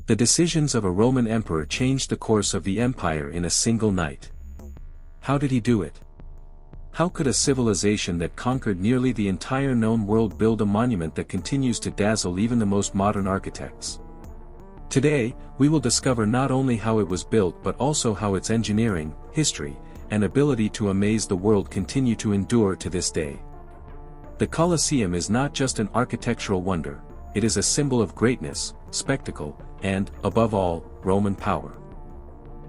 The decisions of a Roman emperor changed the course of the empire in a single night. How did he do it? How could a civilization that conquered nearly the entire known world build a monument that continues to dazzle even the most modern architects? Today, we will discover not only how it was built but also how its engineering, history, and ability to amaze the world continue to endure to this day. The Colosseum is not just an architectural wonder, it is a symbol of greatness, spectacle, and, above all, Roman power.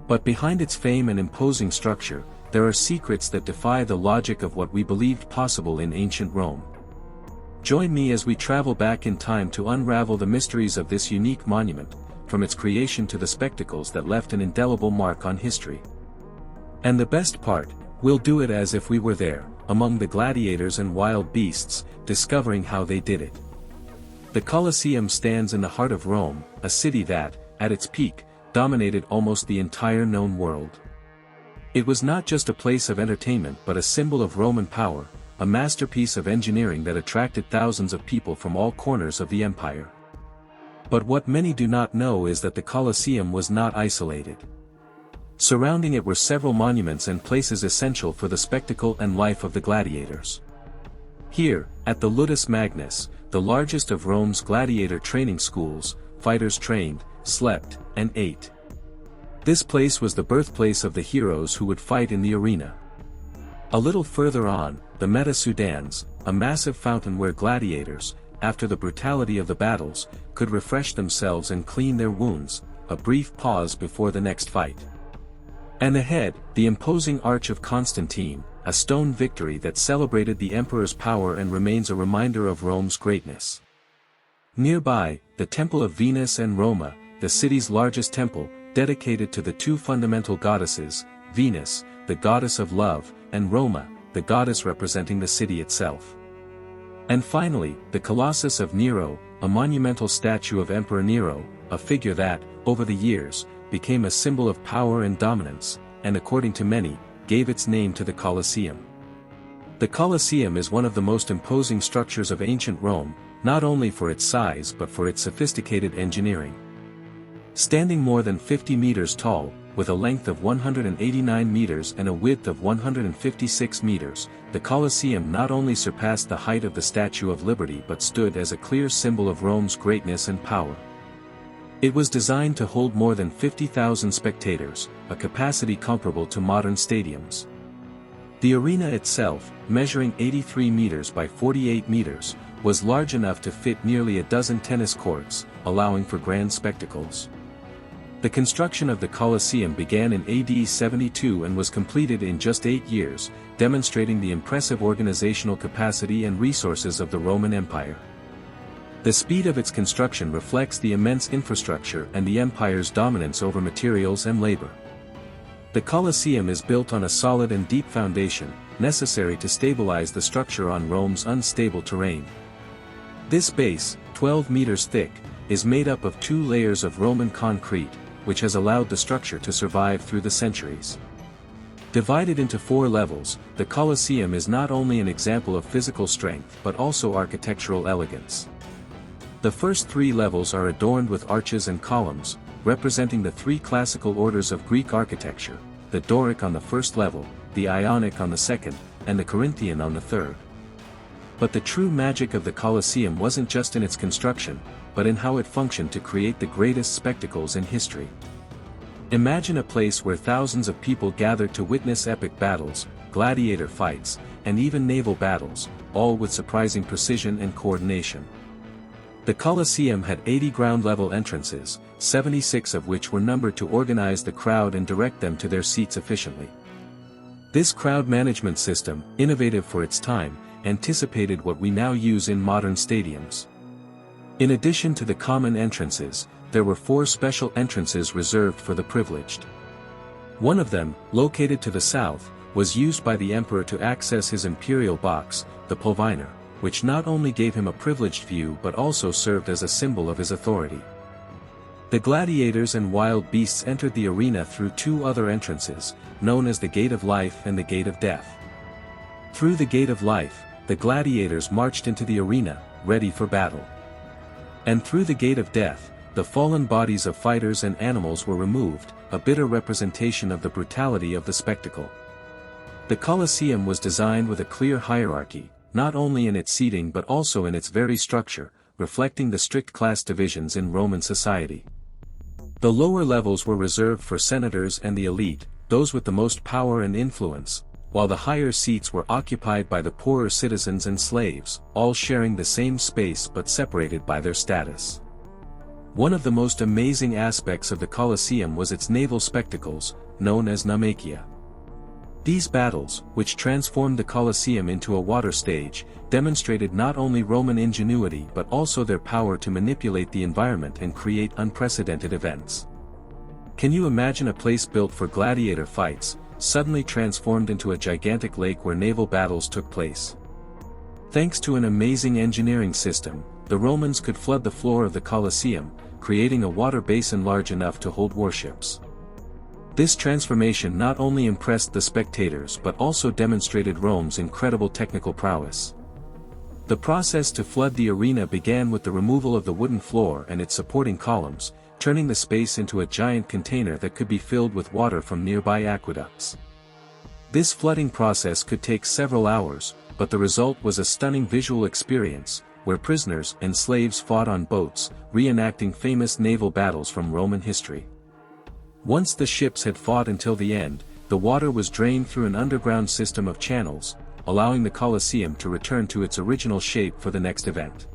But behind its fame and imposing structure, there are secrets that defy the logic of what we believed possible in ancient Rome. Join me as we travel back in time to unravel the mysteries of this unique monument, from its creation to the spectacles that left an indelible mark on history. And the best part, we'll do it as if we were there, among the gladiators and wild beasts, discovering how they did it. The Colosseum stands in the heart of Rome, a city that, at its peak, dominated almost the entire known world. It was not just a place of entertainment but a symbol of Roman power, a masterpiece of engineering that attracted thousands of people from all corners of the empire. But what many do not know is that the Colosseum was not isolated. Surrounding it were several monuments and places essential for the spectacle and life of the gladiators. Here, at the Ludus Magnus, the largest of Rome's gladiator training schools, fighters trained, slept, and ate. This place was the birthplace of the heroes who would fight in the arena. A little further on, the Meta Sudans, a massive fountain where gladiators, after the brutality of the battles, could refresh themselves and clean their wounds, a brief pause before the next fight. And ahead, the imposing Arch of Constantine, a stone victory that celebrated the emperor's power and remains a reminder of Rome's greatness. Nearby, the Temple of Venus and Roma, the city's largest temple, dedicated to the two fundamental goddesses, Venus, the goddess of love, and Roma, the goddess representing the city itself. And finally, the Colossus of Nero, a monumental statue of Emperor Nero, a figure that, over the years, became a symbol of power and dominance, and according to many, gave its name to the Colosseum. The Colosseum is one of the most imposing structures of ancient Rome, not only for its size but for its sophisticated engineering. Standing more than 50 meters tall, with a length of 189 meters and a width of 156 meters, the Colosseum not only surpassed the height of the Statue of Liberty but stood as a clear symbol of Rome's greatness and power. It was designed to hold more than 50,000 spectators, a capacity comparable to modern stadiums. The arena itself, measuring 83 meters by 48 meters, was large enough to fit nearly a dozen tennis courts, allowing for grand spectacles. The construction of the Colosseum began in AD 72 and was completed in just 8 years, demonstrating the impressive organizational capacity and resources of the Roman Empire. The speed of its construction reflects the immense infrastructure and the empire's dominance over materials and labor. The Colosseum is built on a solid and deep foundation, necessary to stabilize the structure on Rome's unstable terrain. This base, 12 meters thick, is made up of 2 layers of Roman concrete, which has allowed the structure to survive through the centuries. Divided into 4 levels, the Colosseum is not only an example of physical strength but also architectural elegance. The first 3 levels are adorned with arches and columns, representing the 3 classical orders of Greek architecture, the Doric on the first level, the Ionic on the second, and the Corinthian on the third. But the true magic of the Colosseum wasn't just in its construction, but in how it functioned to create the greatest spectacles in history. Imagine a place where thousands of people gathered to witness epic battles, gladiator fights, and even naval battles, all with surprising precision and coordination. The Colosseum had 80 ground-level entrances, 76 of which were numbered to organize the crowd and direct them to their seats efficiently. This crowd management system, innovative for its time, anticipated what we now use in modern stadiums. In addition to the common entrances, there were 4 special entrances reserved for the privileged. One of them, located to the south, was used by the emperor to access his imperial box, the Pulvinar, which not only gave him a privileged view but also served as a symbol of his authority. The gladiators and wild beasts entered the arena through 2 other entrances, known as the Gate of Life and the Gate of Death. Through the Gate of Life, the gladiators marched into the arena, ready for battle. And through the Gate of Death, the fallen bodies of fighters and animals were removed, a bitter representation of the brutality of the spectacle. The Colosseum was designed with a clear hierarchy, not only in its seating but also in its very structure, reflecting the strict class divisions in Roman society. The lower levels were reserved for senators and the elite, those with the most power and influence, while the higher seats were occupied by the poorer citizens and slaves, all sharing the same space but separated by their status. One of the most amazing aspects of the Colosseum was its naval spectacles, known as naumachia. These battles, which transformed the Colosseum into a water stage, demonstrated not only Roman ingenuity but also their power to manipulate the environment and create unprecedented events. Can you imagine a place built for gladiator fights, suddenly transformed into a gigantic lake where naval battles took place? Thanks to an amazing engineering system, the Romans could flood the floor of the Colosseum, creating a water basin large enough to hold warships. This transformation not only impressed the spectators but also demonstrated Rome's incredible technical prowess. The process to flood the arena began with the removal of the wooden floor and its supporting columns, turning the space into a giant container that could be filled with water from nearby aqueducts. This flooding process could take several hours, but the result was a stunning visual experience, where prisoners and slaves fought on boats, reenacting famous naval battles from Roman history. Once the ships had fought until the end, the water was drained through an underground system of channels, allowing the Colosseum to return to its original shape for the next event.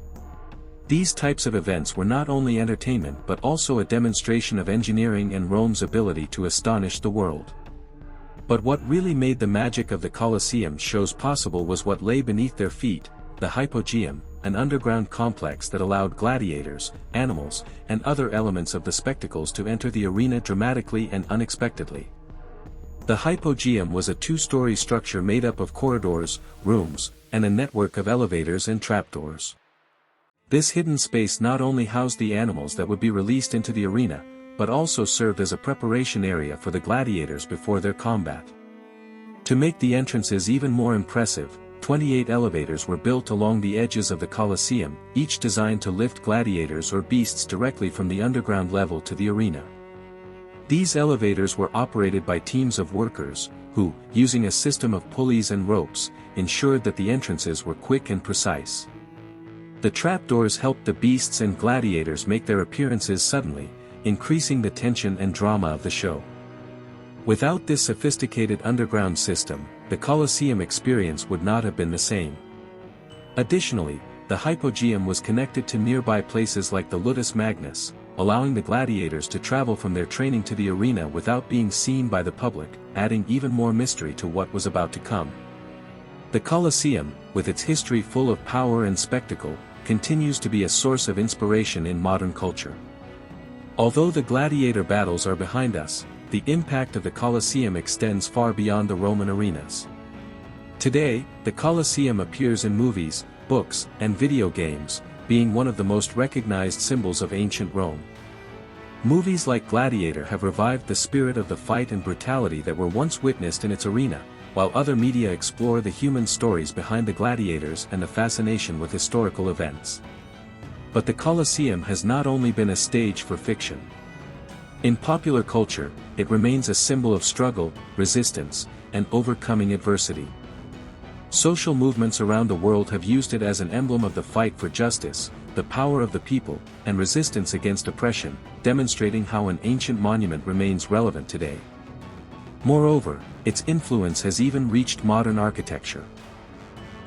These types of events were not only entertainment but also a demonstration of engineering and Rome's ability to astonish the world. But what really made the magic of the Colosseum shows possible was what lay beneath their feet, the Hypogeum, an underground complex that allowed gladiators, animals, and other elements of the spectacles to enter the arena dramatically and unexpectedly. The Hypogeum was a two-story structure made up of corridors, rooms, and a network of elevators and trapdoors. This hidden space not only housed the animals that would be released into the arena, but also served as a preparation area for the gladiators before their combat. To make the entrances even more impressive, 28 elevators were built along the edges of the Colosseum, each designed to lift gladiators or beasts directly from the underground level to the arena. These elevators were operated by teams of workers, who, using a system of pulleys and ropes, ensured that the entrances were quick and precise. The trapdoors helped the beasts and gladiators make their appearances suddenly, increasing the tension and drama of the show. Without this sophisticated underground system, the Colosseum experience would not have been the same. Additionally, the Hypogeum was connected to nearby places like the Ludus Magnus, allowing the gladiators to travel from their training to the arena without being seen by the public, adding even more mystery to what was about to come. The Colosseum, with its history full of power and spectacle, continues to be a source of inspiration in modern culture. Although the gladiator battles are behind us, the impact of the Colosseum extends far beyond the Roman arenas. Today, the Colosseum appears in movies, books, and video games, being one of the most recognized symbols of ancient Rome. Movies like Gladiator have revived the spirit of the fight and brutality that were once witnessed in its arena, while other media explore the human stories behind the gladiators and the fascination with historical events. But the Colosseum has not only been a stage for fiction. In popular culture, it remains a symbol of struggle, resistance, and overcoming adversity. Social movements around the world have used it as an emblem of the fight for justice, the power of the people, and resistance against oppression, demonstrating how an ancient monument remains relevant today. Moreover, its influence has even reached modern architecture.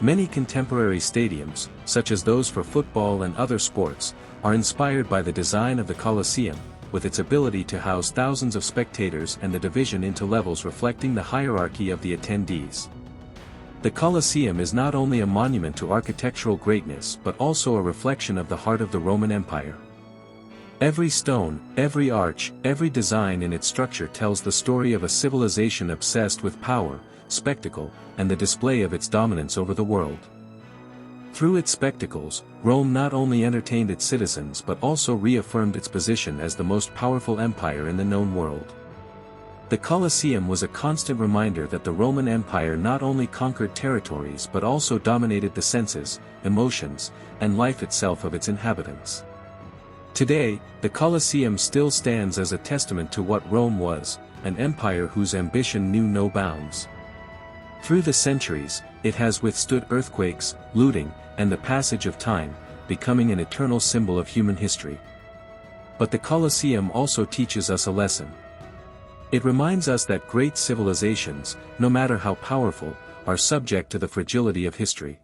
Many contemporary stadiums, such as those for football and other sports, are inspired by the design of the Colosseum, with its ability to house thousands of spectators and the division into levels reflecting the hierarchy of the attendees. The Colosseum is not only a monument to architectural greatness but also a reflection of the heart of the Roman Empire. Every stone, every arch, every design in its structure tells the story of a civilization obsessed with power, spectacle, and the display of its dominance over the world. Through its spectacles, Rome not only entertained its citizens but also reaffirmed its position as the most powerful empire in the known world. The Colosseum was a constant reminder that the Roman Empire not only conquered territories but also dominated the senses, emotions, and life itself of its inhabitants. Today, the Colosseum still stands as a testament to what Rome was, an empire whose ambition knew no bounds. Through the centuries, it has withstood earthquakes, looting, and the passage of time, becoming an eternal symbol of human history. But the Colosseum also teaches us a lesson. It reminds us that great civilizations, no matter how powerful, are subject to the fragility of history.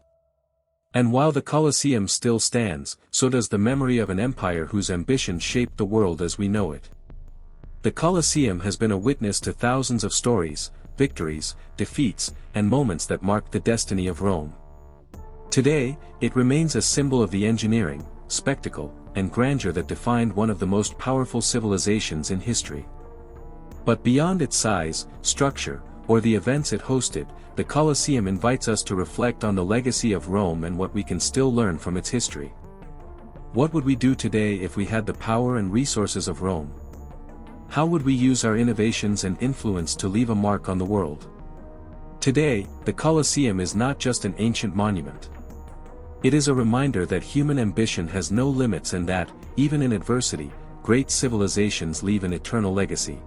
And while the Colosseum still stands, so does the memory of an empire whose ambition shaped the world as we know it. The Colosseum has been a witness to thousands of stories, victories, defeats, and moments that marked the destiny of Rome. Today, it remains a symbol of the engineering, spectacle, and grandeur that defined one of the most powerful civilizations in history. But beyond its size, structure, or the events it hosted, the Colosseum invites us to reflect on the legacy of Rome and what we can still learn from its history. What would we do today if we had the power and resources of Rome? How would we use our innovations and influence to leave a mark on the world? Today, the Colosseum is not just an ancient monument. It is a reminder that human ambition has no limits and that, even in adversity, great civilizations leave an eternal legacy.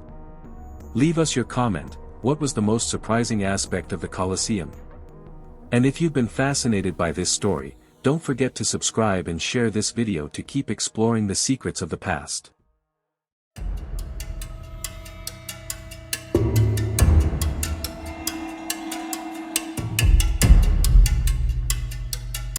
Leave us your comment. What was the most surprising aspect of the Colosseum? And if you've been fascinated by this story, don't forget to subscribe and share this video to keep exploring the secrets of the past.